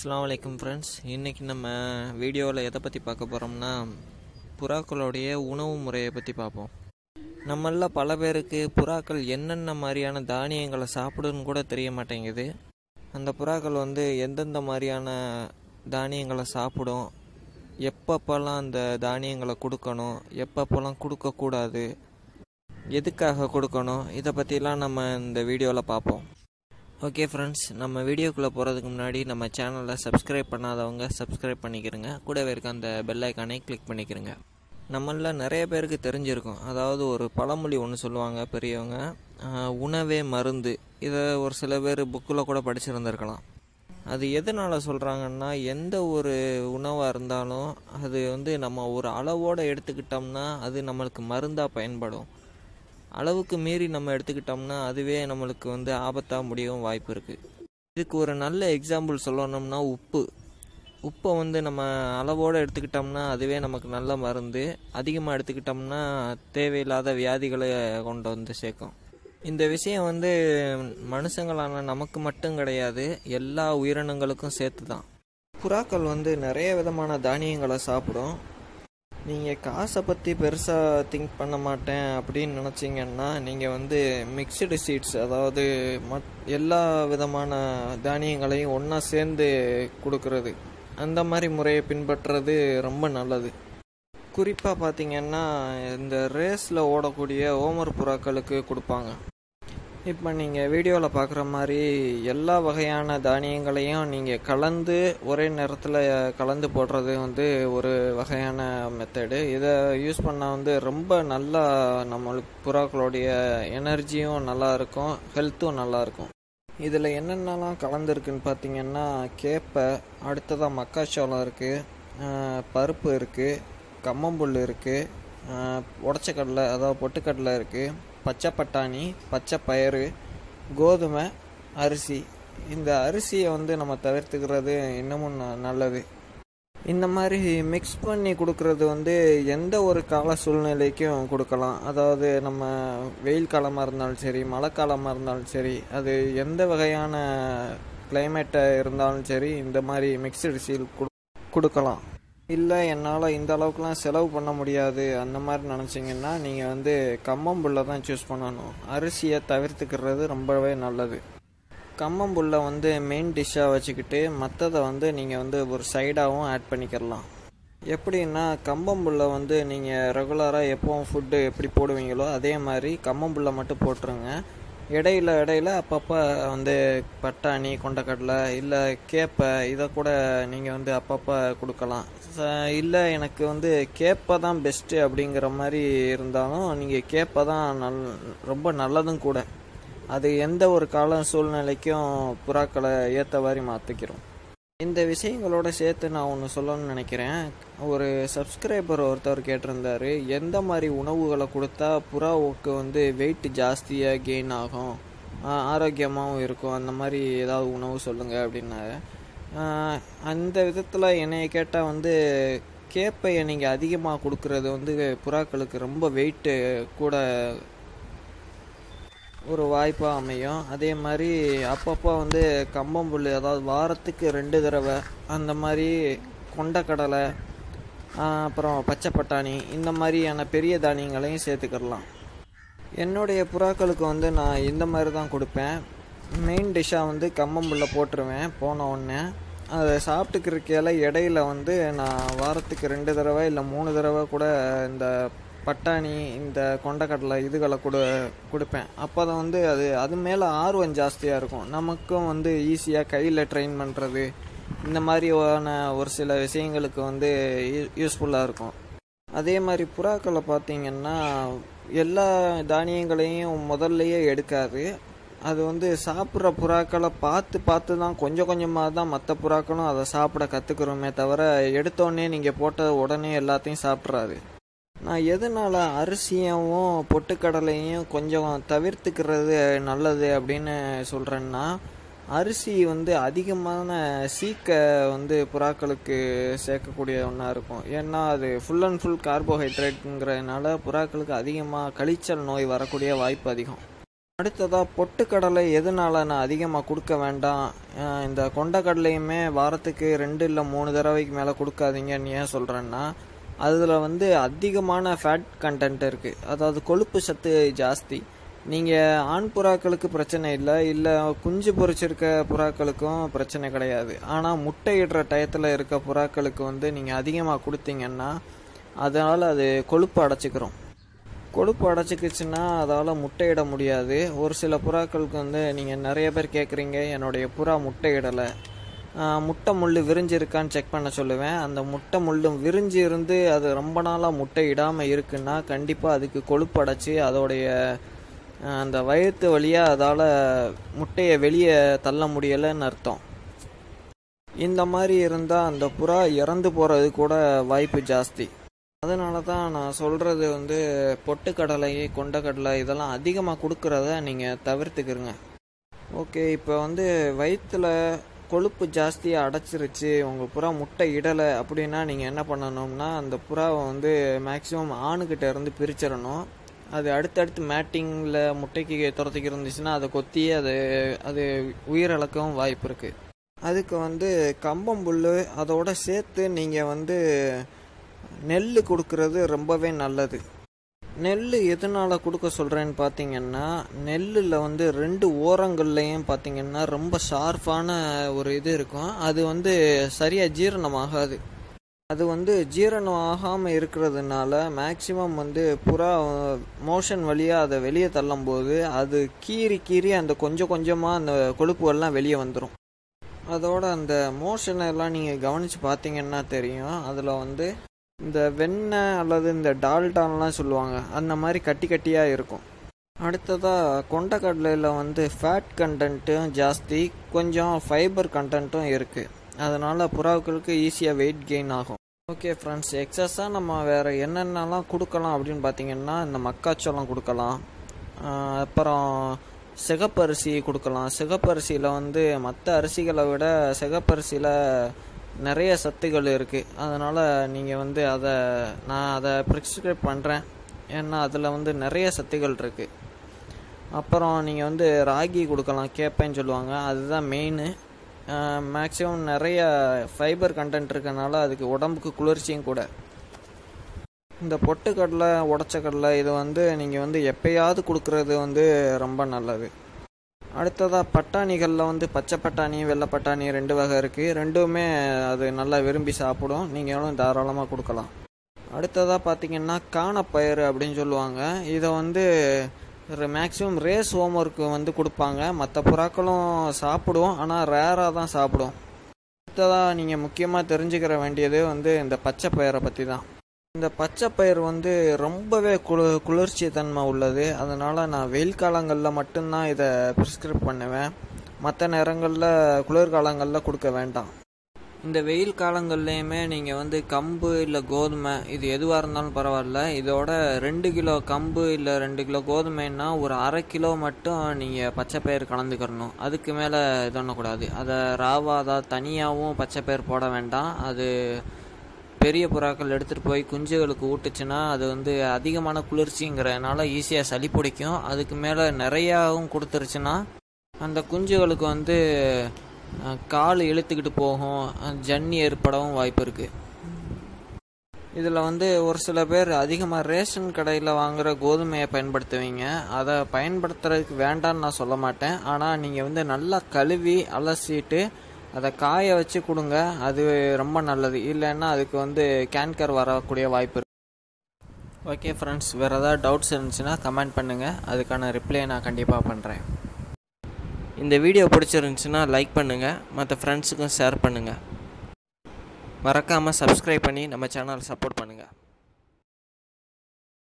அஸ்ஸலாமு அலைக்கும் ஃப்ரெண்ட்ஸ். இன்றைக்கி நம்ம வீடியோவில் எதை பற்றி பார்க்க போகிறோம்னா, புறாக்களுடைய உணவு முறையை பற்றி பார்ப்போம். நம்மள பல பேருக்கு புறாக்கள் என்னென்ன மாதிரியான தானியங்களை சாப்பிடுன்னு கூட தெரிய மாட்டேங்குது. அந்த புறாக்கள் எந்தெந்த மாதிரியான தானியங்களை சாப்பிடும், எப்பப்போல்லாம் அந்த தானியங்களை கொடுக்கணும், எப்பப்போல்லாம் கொடுக்கக்கூடாது, எதுக்காக கொடுக்கணும், இதை பற்றிலாம் நம்ம இந்த வீடியோவில் பார்ப்போம். ஓகே ஃப்ரெண்ட்ஸ், நம்ம வீடியோக்குள்ளே போகிறதுக்கு முன்னாடி நம்ம சேனலில் சப்ஸ்கிரைப் பண்ணாதவங்க சப்ஸ்கிரைப் பண்ணிக்கிறங்க. கூடவே இருக்க அந்த பெல் ஐக்கானை கிளிக் பண்ணிக்கிறங்க. நம்மள நிறைய பேருக்கு தெரிஞ்சிருக்கும், அதாவது ஒரு பழமொழி ஒன்று சொல்லுவாங்க பெரியவங்க, உணவே மருந்து. இதை ஒரு சில பேர் புக்கில் கூட படிச்சிருந்துருக்கலாம். அது எதனால் சொல்கிறாங்கன்னா, எந்த ஒரு உணவாக இருந்தாலும் அது நம்ம ஒரு அளவோடு எடுத்துக்கிட்டோம்னா அது நம்மளுக்கு மருந்தாக பயன்படும். அளவுக்கு மீறி நம்ம எடுத்துக்கிட்டோம்னா அதுவே நம்மளுக்கு ஆபத்தாக முடியவும் வாய்ப்பு இருக்குது. இதுக்கு ஒரு நல்ல எக்ஸாம்பிள் சொல்லணும்னா உப்பை நம்ம அளவோடு எடுத்துக்கிட்டோம்னா அதுவே நமக்கு நல்ல மருந்து. அதிகமாக எடுத்துக்கிட்டோம்னா தேவையில்லாத வியாதிகளை கொண்டு சேர்க்கும். இந்த விஷயம் மனுஷங்களான நமக்கு மட்டும் கிடையாது, எல்லா உயிரினங்களுக்கும் சேர்த்து தான். புறாக்கள் நிறைய விதமான தானியங்களை சாப்பிடும். நீங்கள் காசை பற்றி பெருசாக திங்க் பண்ண மாட்டேன் அப்படின்னு நினச்சிங்கன்னா, நீங்கள் மிக்சடு சீட்ஸ், அதாவது எல்லா விதமான தானியங்களையும் ஒன்றா சேர்ந்து கொடுக்கறது, அந்த மாதிரி முறையை பின்பற்றுறது ரொம்ப நல்லது. குறிப்பாக பார்த்தீங்கன்னா, இந்த ரேஸில் ஓடக்கூடிய ஓமர் புறாக்களுக்கு கொடுப்பாங்க. இப்போ நீங்கள் வீடியோவில் பார்க்குற மாதிரி எல்லா வகையான தானியங்களையும் நீங்கள் கலந்து ஒரே நேரத்தில் கலந்து போடுறது ஒரு வகையான மெத்தடு. இதை யூஸ் பண்ணால் ரொம்ப நல்லா நம்மளுக்கு புறாக்களுடைய எனர்ஜியும் நல்லா இருக்கும், ஹெல்த்தும் நல்லாயிருக்கும். இதில் என்னென்னலாம் கலந்துருக்குன்னு பார்த்தீங்கன்னா, கேப்பை, அடுத்ததாக மக்காச்சோளம் இருக்குது, பருப்பு இருக்குது, கம்மம்புல் இருக்குது, உடச்சக்கடலை அதாவது பொட்டுக்கடலை இருக்குது, பச்சை பட்டாணி, பச்சை பயிறு, கோதுமை, அரிசி. இந்த அரிசியை நம்ம இன்னமும் நல்லது. இந்த மாதிரி மிக்ஸ் பண்ணி கொடுக்கறது எந்த ஒரு கால சூழ்நிலைக்கும் கொடுக்கலாம். அதாவது நம்ம வெயில் காலமாக இருந்தாலும் சரி, மழை காலமாக இருந்தாலும் சரி, அது எந்த வகையான கிளைமேட்டாக இருந்தாலும் சரி, இந்த மாதிரி மிக்சடு சீல் கொடுக்கலாம். இல்லை என்னால் இந்த அளவுக்குலாம் செலவு பண்ண முடியாது அந்த மாதிரி நினச்சிங்கன்னா நீங்கள் கம்மம்புல்லை தான் சூஸ் பண்ணணும். அரிசியை தவிர்த்துக்கிறது ரொம்பவே நல்லது. கம்மம்புல்லை மெயின் டிஷ்ஷாக வச்சுக்கிட்டு மற்றதை நீங்கள் ஒரு சைடாகவும் ஆட் பண்ணிக்கிறலாம். எப்படின்னா, கம்பம்புல்லை நீங்கள் ரெகுலராக எப்போவும் ஃபுட்டு எப்படி போடுவீங்களோ அதே மாதிரி கம்மம்புல்லை மட்டும் போட்டுருங்க. இடையில அப்பப்போ பட்டாணி, கொண்டக்கடலை, இல்லை கேப்பை, இதை கூட நீங்கள் அப்பப்போ கொடுக்கலாம். இல்லை எனக்கு கேப்பை தான் பெஸ்ட்டு அப்படிங்கிற மாதிரி இருந்தாலும் நீங்கள் கேப்பை தான் ரொம்ப நல்லதும் கூட. அது எந்த ஒரு கால சூழ்நிலைக்கும் புறாக்களை ஏற்றவாரி மாற்றிக்கிறோம். இந்த விஷயங்களோட சேர்த்து நான் ஒன்று சொல்லணும்னு நினைக்கிறேன். ஒரு சப்ஸ்கிரைபர் ஒருத்தர் கேட்டிருந்தார், எந்த மாதிரி உணவுகளை கொடுத்தா புறாவுக்கு வெயிட் ஜாஸ்தியாக கெயின் ஆகும், ஆரோக்கியமாகவும் இருக்கும், அந்த மாதிரி ஏதாவது உணவு சொல்லுங்கள் அப்படின்னாரு. அந்த விதத்தில் என்னைய கேட்டால் கேப்பையை நீங்கள் அதிகமாக கொடுக்கறது புறாக்களுக்கு ரொம்ப வெயிட்டு கூட ஒரு வாய்ப்பாக அமையும். அதே மாதிரி அப்பப்போ கம்பம்புல், அதாவது வாரத்துக்கு 2 தடவை அந்த மாதிரி கொண்டக்கடலை, அப்புறம் பச்சை பட்டாணி, இந்த மாதிரியான பெரிய தானியங்களையும் சேர்த்துக்கிடலாம். என்னுடைய புறாக்களுக்கு நான் இந்த மாதிரி தான் கொடுப்பேன். மெயின் டிஷ்ஷாக கம்பம்புல்லை போட்டுருவேன். போன உடனே அதை சாப்பிட்டுக்கிறக்கையில இடையில நான் வாரத்துக்கு 2 தடவை இல்லை 3 தடவை கூட இந்த பட்டாணி, இந்த கொண்டக்கடலை இதுகளை கொடுப்பேன். அப்போ தான் அது மேலே ஆர்வம் ஜாஸ்தியாக இருக்கும். நமக்கும் ஈஸியாக கையில் ட்ரெயின் பண்ணுறது, இந்த மாதிரியான ஒரு சில விஷயங்களுக்கு யூஸ்ஃபுல்லாக இருக்கும். அதே மாதிரி புறாக்களை பார்த்திங்கன்னா, எல்லா தானியங்களையும் முதல்லையே எடுக்காது. அது சாப்பிட்ற புறாக்களை பார்த்து தான் கொஞ்சம் கொஞ்சமாக தான் மற்ற புறாக்களும் அதை சாப்பிட கற்றுக்குறோமே தவிர, எடுத்தோடனே நீங்கள் போட்ட உடனே எல்லாத்தையும் சாப்பிட்றாது. நான் எதனால் அரிசியவும் பொட்டுக்கடலையும் கொஞ்சம் தவிர்த்துக்கிறது நல்லது அப்படின்னு சொல்கிறேன்னா, அரிசி அதிகமான புறாக்களுக்கு சேர்க்கக்கூடிய ஒன்றா இருக்கும். ஏன்னா அது ஃபுல் அண்ட் ஃபுல் கார்போஹைட்ரேட்டுங்கிறதுனால புறாக்களுக்கு அதிகமாக கழிச்சல் நோய் வரக்கூடிய வாய்ப்பு அதிகம். அடுத்ததாக பொட்டுக்கடலை எதனால நான் அதிகமாக கொடுக்க வேண்டாம், இந்த கொண்டக்கடலையுமே வாரத்துக்கு 2 இல்லை 3 தடவைக்கு மேலே கொடுக்காதீங்கன்னு ஏன் சொல்கிறேன்னா, அதில் வந்து அதிகமான ஃபேட் கண்டென்ட் இருக்குது, அதாவது கொழுப்பு சத்து ஜாஸ்தி. நீங்கள் ஆண் புறாக்களுக்கு பிரச்சனை இல்லை குஞ்சு பொரிச்சிருக்க புறாக்களுக்கும் பிரச்சனை கிடையாது. ஆனால் முட்டையிடுற டயத்தில் இருக்க புறாக்களுக்கு வந்து நீங்கள் அதிகமாக கொடுத்தீங்கன்னா அதனால் அது கொழுப்பு அடைச்சிக்கிறோம். கொழுப்பு அடைச்சிக்கிச்சுன்னா அதால் முட்டையிட முடியாது. ஒரு சில புறாக்களுக்கு வந்து நீங்கள் நிறைய பேர் கேட்குறீங்க, என்னுடைய புறா முட்டையிடலை, முட்டை முள் விரிஞ்சிருக்கான்னு செக் பண்ண சொல்லுவேன். அந்த முட்டை முள் விரிஞ்சு இருந்து அது ரொம்ப நாளாக முட்டை இடாமல் இருக்குன்னா கண்டிப்பாக அதுக்கு கொழுப்பு அடைச்சி அதோடைய அந்த வயிற்று வழியாக அதால் முட்டையை வெளியே தள்ள முடியலைன்னு அர்த்தம். இந்த மாதிரி இருந்தால் அந்த புறா இறந்து போகிறது கூட வாய்ப்பு ஜாஸ்தி. அதனால தான் நான் சொல்கிறது வந்து பொட்டுக்கடலை கொண்டக்கடலை இதெல்லாம் அதிகமாக கொடுக்குறத நீங்கள் தவிர்த்துக்கிறங்க. ஓகே, இப்போ வந்து வயிற்றில் கொழுப்பு ஜாஸ்தியாக அடைச்சிருச்சு, உங்கள் புறா முட்டை இடலை அப்படின்னா நீங்கள் என்ன பண்ணணும்னா, அந்த புறாவை வந்து மேக்ஸிமம் ஆணுக்கிட்ட இருந்து பிரிச்சிடணும். அது அடுத்தடுத்து மேட்டிங்கில் முட்டைக்கு துரத்திக்கு இருந்துச்சுன்னா அதை கொத்தி அது உயிரிழக்கவும் வாய்ப்பு இருக்குது. அதுக்கு வந்து கம்பம்புல் அதோட சேர்த்து நீங்கள் வந்து நெல் கொடுக்கறது ரொம்பவே நல்லது. நெல் எதனால் கொடுக்க சொல்கிறேன்னு பார்த்தீங்கன்னா, நெல்லில் வந்து 2 ஓரங்கள்லையும் பார்த்தீங்கன்னா ரொம்ப ஷார்ப்பான ஒரு இது இருக்கும். அது வந்து சரியாக ஜீரணமாகாது. அது வந்து ஜீரணம் ஆகாமல் இருக்கிறதுனால மேக்சிமம் வந்து புறா மோஷன் வழியாக அதை வெளியே தள்ளும்போது அது கீறி அந்த கொஞ்சம் கொஞ்சமாக அந்த கொழுப்புகள்லாம் வெளியே வந்துடும். அதோட அந்த மோஷனை எல்லாம் நீங்கள் கவனித்து பார்த்தீங்கன்னா தெரியும், அதில் வந்து இந்த வெண்ணெய் அல்லது இந்த டால்டான்லாம் சொல்லுவாங்க, அந்த மாதிரி கட்டி கட்டியாக இருக்கும். அடுத்ததாக கொண்டக்கடலையில் வந்து ஃபேட் கண்டென்ட்டும் ஜாஸ்தி, கொஞ்சம் ஃபைபர் கண்டென்ட்டும் இருக்குது. அதனால் புறாக்களுக்கு ஈஸியாக வெயிட் கெயின் ஆகும். ஓகே ஃப்ரெண்ட்ஸ், எக்ஸஸாக நம்ம வேறு என்னென்னலாம் கொடுக்கலாம் அப்படின்னு பார்த்தீங்கன்னா, இந்த மக்காச்சோளம் கொடுக்கலாம், அப்புறம் சிகப்பரிசி கொடுக்கலாம். சிகப்பரிசியில் வந்து மற்ற அரிசிகளை விட சிகப்பரிசியில் நிறைய சத்துக்கள் இருக்குது. அதனால் நீங்கள் வந்து நான் அதை ப்ரிஸ்கிரைப் பண்ணுறேன், ஏன்னா அதில் வந்து நிறைய சத்துக்கள் இருக்குது. அப்புறம் நீங்கள் வந்து ராகி கொடுக்கலாம், கேப்பைன்னு சொல்லுவாங்க, அதுதான் மெயின். மேக்ஸிமம் நிறைய ஃபைபர் கண்டென்ட் இருக்கனால அதுக்கு உடம்புக்கு குளிர்ச்சியும் கூட. இந்த பொட்டுக்கடலை உடச்ச கடலை இது வந்து நீங்கள் வந்து எப்பயாவது கொடுக்குறது வந்து ரொம்ப நல்லது. அடுத்ததாக பட்டாணிகளில் வந்து பச்சை பட்டாணி வெள்ளை பட்டாணி 2 வகை இருக்குது. ரெண்டுமே அது நல்லா விரும்பி சாப்பிடும், நீங்களும் தாராளமாக கொடுக்கலாம். அடுத்ததாக பார்த்தீங்கன்னா காணப்பயிறு அப்படின்னு சொல்லுவாங்க. இதை வந்து மேக்ஸிமம் ரேஸ் ஹோம்ஒர்க்கு வந்து கொடுப்பாங்க. மற்ற புறாக்களும் சாப்பிடுவோம், ஆனால் ரேராக தான் சாப்பிடும். அடுத்ததாக நீங்கள் முக்கியமாக தெரிஞ்சுக்கிற வேண்டியது வந்து இந்த பச்சை பயிரை பற்றி தான். இந்த பச்சை பயிர் வந்து ரொம்பவே குளிர்ச்சி தன்மை உள்ளது. அதனால் நான் வெயில் காலங்களில் மட்டும்தான் இதை ப்ரிஸ்கிரைப் பண்ணுவேன், மற்ற நேரங்களில் குளிர்காலங்களில் கொடுக்க வேண்டாம். இந்த வெயில் காலங்கள்லேயுமே நீங்கள் வந்து கம்பு இல்லை கோதுமை இது எதுவாக இருந்தாலும் பரவாயில்ல, இதோட 2 கிலோ கம்பு இல்லை 2 கிலோ கோதுமைன்னா ஒரு அரை கிலோ மட்டும் நீங்கள் பச்சை பயிர் கலந்துக்கிறணும். அதுக்கு மேலே இது பண்ணக்கூடாது. அதை ராவாக தனியாகவும் பச்சை பயிர் போட வேண்டாம். அது பெரிய புறாக்கள் எடுத்துகிட்டு போய் குஞ்சுகளுக்கு ஊட்டுச்சுன்னா அது வந்து அதிகமான குளிர்ச்சிங்கிறதுனால ஈஸியாக சளி பிடிக்கும். அதுக்கு மேலே நிறையாவும் கொடுத்துருச்சுன்னா அந்த குஞ்சுகளுக்கு வந்து கால் இழுத்துக்கிட்டு போகும், ஜன்னி ஏற்படவும் வாய்ப்பு இருக்குது. இதில் வந்து ஒரு சில பேர் அதிகமாக ரேஷன் கடையில் வாங்குகிற கோதுமையை பயன்படுத்துவீங்க. அதை பயன்படுத்துறதுக்கு வேண்டான்னு நான் சொல்ல மாட்டேன், ஆனால் நீங்கள் வந்து நல்லா கழுவி அலசிட்டு அதை காய வச்சு கொடுங்க, அது ரொம்ப நல்லது. இல்லைன்னா அதுக்கு வந்து கேன்சர் வரக்கூடிய வாய்ப்பு இருக்குது. ஓகே ஃப்ரெண்ட்ஸ், வேறு ஏதாவது டவுட்ஸ் இருந்துச்சுன்னா கமெண்ட் பண்ணுங்கள், அதுக்கான ரிப்ளை நான் கண்டிப்பாக பண்ணுறேன். இந்த வீடியோ பிடிச்சிருந்துச்சுன்னா லைக் பண்ணுங்கள், மற்ற ஃப்ரெண்ட்ஸுக்கும் ஷேர் பண்ணுங்கள். மறக்காமல் சப்ஸ்கிரைப் பண்ணி நம்ம சேனலை சப்போர்ட் பண்ணுங்கள்.